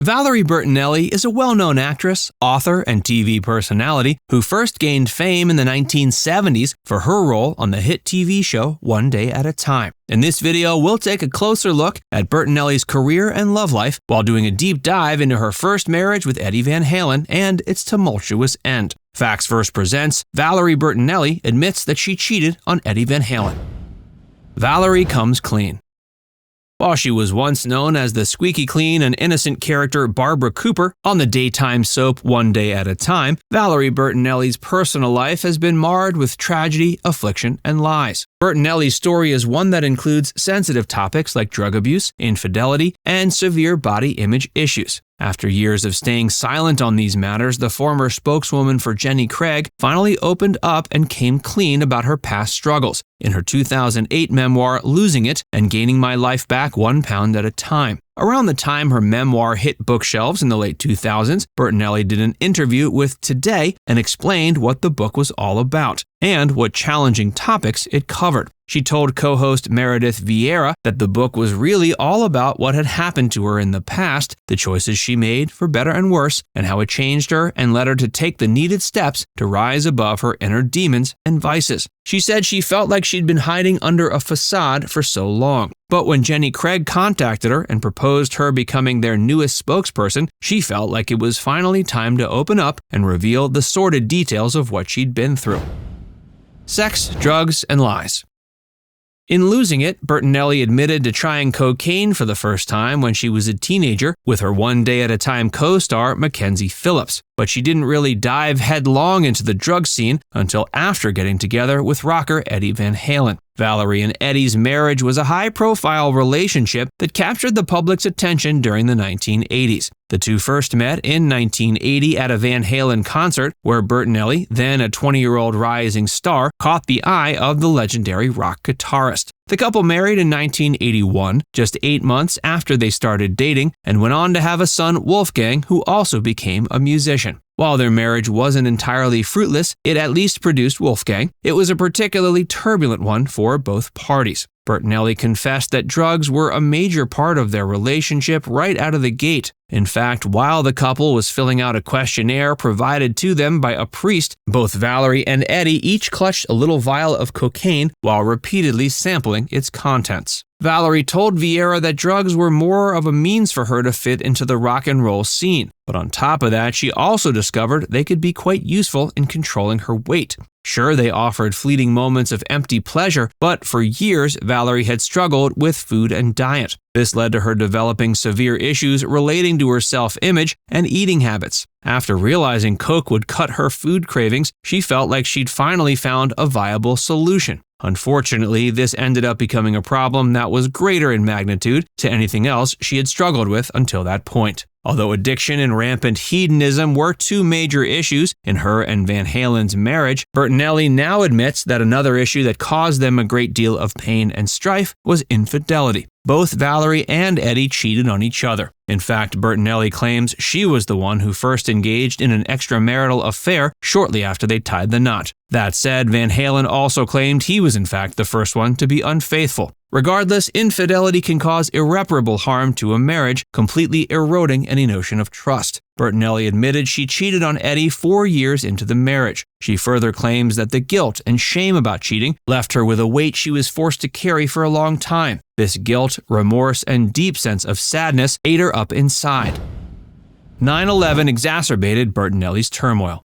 Valerie Bertinelli is a well-known actress, author, and TV personality who first gained fame in the 1970s for her role on the hit TV show One Day at a Time. In this video, we'll take a closer look at Bertinelli's career and love life while doing a deep dive into her first marriage with Eddie Van Halen and its tumultuous end. Facts First presents Valerie Bertinelli admits that she cheated on Eddie Van Halen. Valerie comes clean. While she was once known as the squeaky clean and innocent character Barbara Cooper on the daytime soap One Day at a Time, Valerie Bertinelli's personal life has been marred with tragedy, affliction, and lies. Bertinelli's story is one that includes sensitive topics like drug abuse, infidelity, and severe body image issues. After years of staying silent on these matters, the former spokeswoman for Jenny Craig finally opened up and came clean about her past struggles in her 2008 memoir, Losing It and Gaining My Life Back 1 Pound at a Time. Around the time her memoir hit bookshelves in the late 2000s, Bertinelli did an interview with Today and explained what the book was all about and what challenging topics it covered. She told co-host Meredith Vieira that the book was really all about what had happened to her in the past, the choices she made for better and worse, and how it changed her and led her to take the needed steps to rise above her inner demons and vices. She said she felt like she'd been hiding under a facade for so long. But when Jenny Craig contacted her and proposed her becoming their newest spokesperson, she felt like it was finally time to open up and reveal the sordid details of what she'd been through. Sex, drugs, and lies. In Losing It, Bertinelli admitted to trying cocaine for the first time when she was a teenager with her One Day at a Time co-star Mackenzie Phillips, but she didn't really dive headlong into the drug scene until after getting together with rocker Eddie Van Halen. Valerie and Eddie's marriage was a high-profile relationship that captured the public's attention during the 1980s. The two first met in 1980 at a Van Halen concert where Bertinelli, then a 20-year-old rising star, caught the eye of the legendary rock guitarist. The couple married in 1981, just 8 months after they started dating, and went on to have a son, Wolfgang, who also became a musician. While their marriage wasn't entirely fruitless, it at least produced Wolfgang. It was a particularly turbulent one for both parties. Bertinelli confessed that drugs were a major part of their relationship right out of the gate. In fact, while the couple was filling out a questionnaire provided to them by a priest, both Valerie and Eddie each clutched a little vial of cocaine while repeatedly sampling its contents. Valerie told Vieira that drugs were more of a means for her to fit into the rock and roll scene. But on top of that, she also discovered they could be quite useful in controlling her weight. Sure, they offered fleeting moments of empty pleasure, but for years, Valerie had struggled with food and diet. This led to her developing severe issues relating to her self-image and eating habits. After realizing coke would cut her food cravings, she felt like she'd finally found a viable solution. Unfortunately, this ended up becoming a problem that was greater in magnitude to anything else she had struggled with until that point. Although addiction and rampant hedonism were two major issues in her and Van Halen's marriage, Bertinelli now admits that another issue that caused them a great deal of pain and strife was infidelity. Both Valerie and Eddie cheated on each other. In fact, Bertinelli claims she was the one who first engaged in an extramarital affair shortly after they tied the knot. That said, Van Halen also claimed he was in fact the first one to be unfaithful. Regardless, infidelity can cause irreparable harm to a marriage, completely eroding any notion of trust. Bertinelli admitted she cheated on Eddie 4 years into the marriage. She further claims that the guilt and shame about cheating left her with a weight she was forced to carry for a long time. This guilt, remorse, and deep sense of sadness ate her up inside. 9/11 exacerbated Bertinelli's turmoil.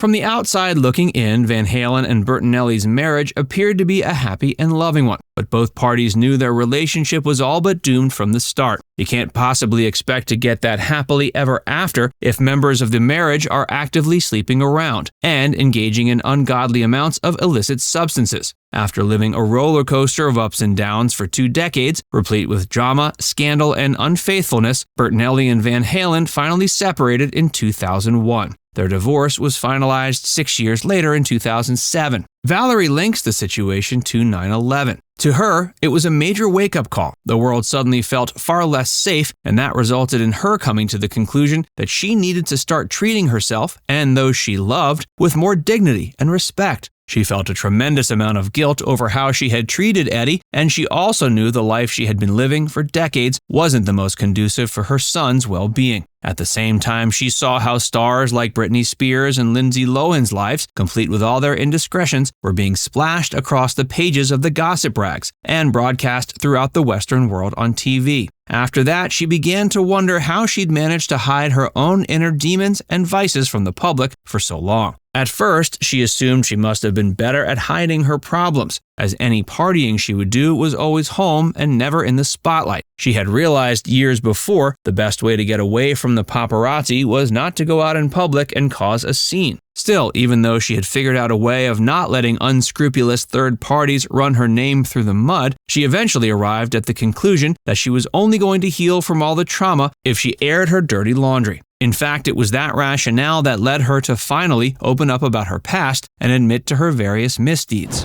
From the outside looking in, Van Halen and Bertinelli's marriage appeared to be a happy and loving one, but both parties knew their relationship was all but doomed from the start. You can't possibly expect to get that happily ever after if members of the marriage are actively sleeping around and engaging in ungodly amounts of illicit substances. After living a roller coaster of ups and downs for 2 decades, replete with drama, scandal, and unfaithfulness, Bertinelli and Van Halen finally separated in 2001. Their divorce was finalized 6 years later in 2007. Valerie links the situation to 9/11. To her, it was a major wake-up call. The world suddenly felt far less safe, and that resulted in her coming to the conclusion that she needed to start treating herself and those she loved with more dignity and respect. She felt a tremendous amount of guilt over how she had treated Eddie, and she also knew the life she had been living for decades wasn't the most conducive for her son's well-being. At the same time, she saw how stars like Britney Spears and Lindsay Lohan's lives, complete with all their indiscretions, were being splashed across the pages of the gossip rags and broadcast throughout the Western world on TV. After that, she began to wonder how she'd managed to hide her own inner demons and vices from the public for so long. At first, she assumed she must have been better at hiding her problems, as any partying she would do was always home and never in the spotlight. She had realized years before the best way to get away from the paparazzi was not to go out in public and cause a scene. Still, even though she had figured out a way of not letting unscrupulous third parties run her name through the mud, she eventually arrived at the conclusion that she was only going to heal from all the trauma if she aired her dirty laundry. In fact, it was that rationale that led her to finally open up about her past and admit to her various misdeeds.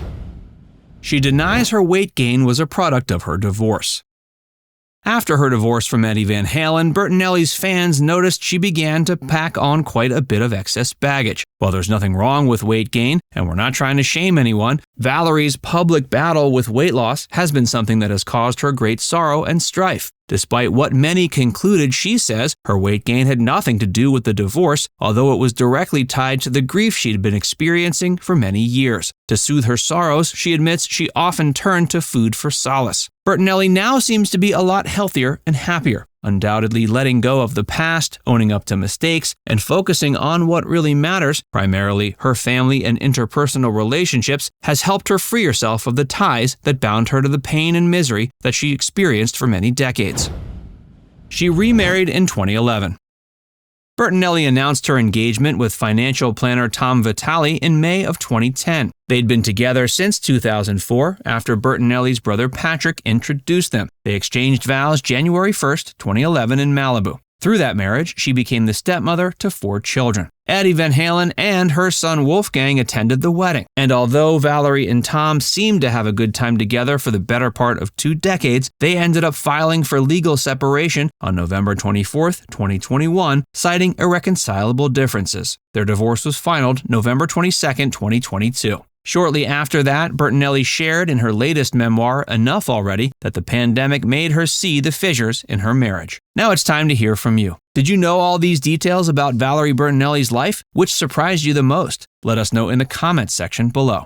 She denies her weight gain was a product of her divorce. After her divorce from Eddie Van Halen, Bertinelli's fans noticed she began to pack on quite a bit of excess baggage. While there's nothing wrong with weight gain, and we're not trying to shame anyone, Valerie's public battle with weight loss has been something that has caused her great sorrow and strife. Despite what many concluded, she says her weight gain had nothing to do with the divorce, although it was directly tied to the grief she'd been experiencing for many years. To soothe her sorrows, she admits she often turned to food for solace. Bertinelli now seems to be a lot healthier and happier, undoubtedly letting go of the past, owning up to mistakes, and focusing on what really matters, primarily her family and interpersonal relationships, has helped her free herself of the ties that bound her to the pain and misery that she experienced for many decades. She remarried in 2011. Bertinelli announced her engagement with financial planner Tom Vitale in May of 2010. They'd been together since 2004 after Bertinelli's brother Patrick introduced them. They exchanged vows January 1st, 2011 in Malibu. Through that marriage, she became the stepmother to 4 children. Eddie Van Halen and her son Wolfgang attended the wedding. And although Valerie and Tom seemed to have a good time together for the better part of 2 decades, they ended up filing for legal separation on November 24th, 2021, citing irreconcilable differences. Their divorce was finalized November 22nd, 2022. Shortly after that, Bertinelli shared in her latest memoir, Enough Already, that the pandemic made her see the fissures in her marriage. Now it's time to hear from you. Did you know all these details about Valerie Bertinelli's life? Which surprised you the most? Let us know in the comments section below.